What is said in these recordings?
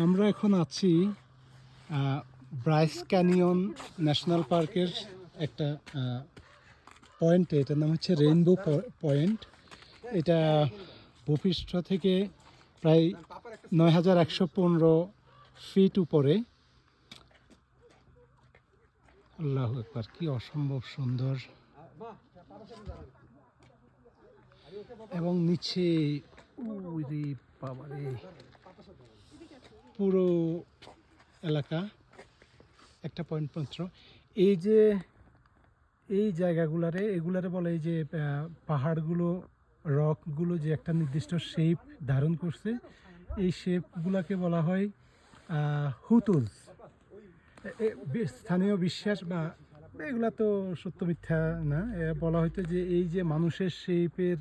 আমরা এখন আছি ব্রাইস ক্যানিয়ন ন্যাশনাল পার্কের একটা পয়েন্টে। এটার নাম হচ্ছে রেইনবো পয়েন্ট। এটা ভূপৃষ্ঠ থেকে প্রায় ৯,১১৫ ফিট উপরে। আল্লাহু আকবার, কি অসম্ভব সুন্দর। এবং নিচে বাবারে পুরো এলাকা একটা পয়েন্ট মাত্র। এই যে এই এগুলারে বলে, এই যে পাহাড়গুলো, রকগুলো যে একটা নির্দিষ্ট শেপ ধারণ করছে, এই শেপগুলোকে বলা হয় হুতুজ। স্থানীয় বিশ্বাস বা এগুলা তো সত্য মিথ্যা না, বলা হয়তো যে এই যে মানুষের শেপের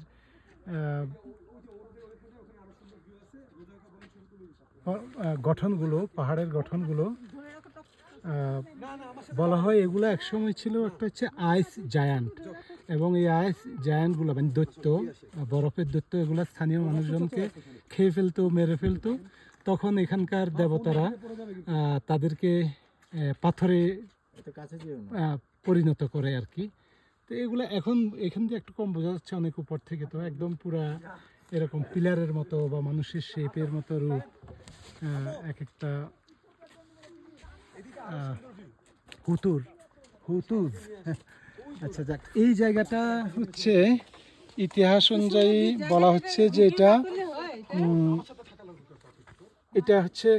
গঠনগুলো, পাহাড়ের গঠনগুলো বলা হয় এগুলো একসময় ছিল একটা হচ্ছে আইস জায়ান্ট। এবং এই আইস জায়ান্টগুলো মানে দৈত্য, বরফের দৈত্য, এগুলো স্থানীয় মানুষজনকে খেয়ে ফেলতো, মেরে ফেলতো। তখন এখানকার দেবতারা তাদেরকে পাথরে পরিণত করে আর কি। তো এগুলো এখন এখান দিয়ে একটু কম বোঝা যাচ্ছে, অনেক উপর থেকে তো একদম পুরা এরকম পিলারের মতো বা মানুষের শেপের মতো রূপ এক একটা হুতুজ। আচ্ছা যাক, এই জায়গাটা হচ্ছে ইতিহাস অনুযায়ী বলা হচ্ছে যে এটা হচ্ছে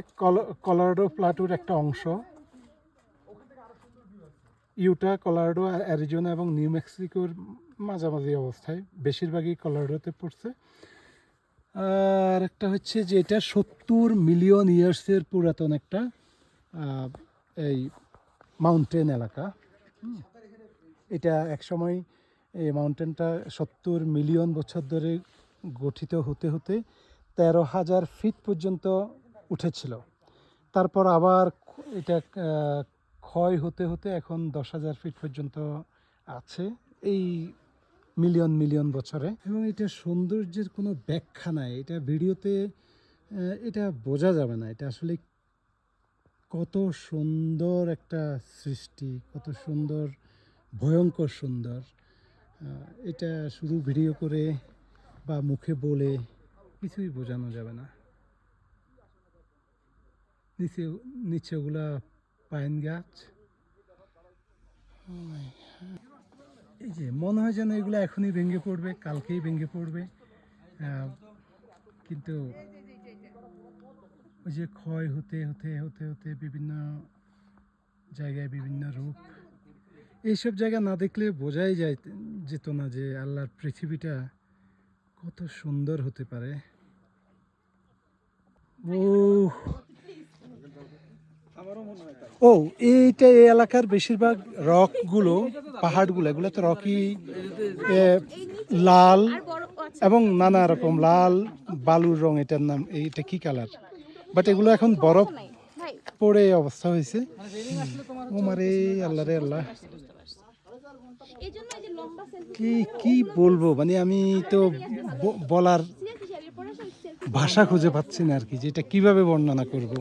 কলোরাডো প্লাটুর একটা অংশ। ইউটা, কলোরাডো, অ্যারিজোনা এবং নিউ মেক্সিকোর মাঝামাঝি অবস্থায়, বেশিরভাগই কলোরাডোতে পড়ছে। আর একটা হচ্ছে যে এটা 70 মিলিয়ন ইয়ার্সের পুরাতন একটা এই মাউন্টেন এলাকা। এটা একসময় এই মাউন্টেনটা 70 মিলিয়ন বছর ধরে গঠিত হতে হতে 13,000 ফিট পর্যন্ত উঠেছিল। তারপর আবার এটা ক্ষয় হতে হতে এখন 10,000 ফিট পর্যন্ত আছে এই মিলিয়ন মিলিয়ন বছরে। এবং এটা সৌন্দর্যের কোনো ব্যাখ্যা নাই, এটা ভিডিওতে এটা বোঝা যাবে না। এটা আসলে কত সুন্দর একটা সৃষ্টি, কত সুন্দর, ভয়ঙ্কর সুন্দর। এটা শুধু ভিডিও করে বা মুখে বলে কিছুই বোঝানো যাবে না। নিচে ওগুলা পাইন গাছ। এই যে মনে হয় যেন এগুলো এখনই ভেঙে পড়বে, কালকেই ভেঙে পড়বে। কিন্তু ওই যে ক্ষয় হতে হতে হতে হতে বিভিন্ন জায়গায় বিভিন্ন রূপ। এইসব জায়গা না দেখলে বোঝাই যেত না যে আল্লাহর পৃথিবীটা কত সুন্দর হতে পারে। এইটা এই এলাকার বেশিরভাগ রকগুলো, পাহাড়গুলো, এগুলো তো রকি, লাল এবং নানা রকম লাল বালুর রং। এটার নাম, এইটা কি কালার, বাট এগুলো এখন বরফ পড়ে অবস্থা হয়েছে। ও মারে আল্লাহ রে আল্লাহ, কি বলবো, মানে আমি তো বলার ভাষা খুঁজে পাচ্ছি না আর কি, যে এটা কিভাবে বর্ণনা করব।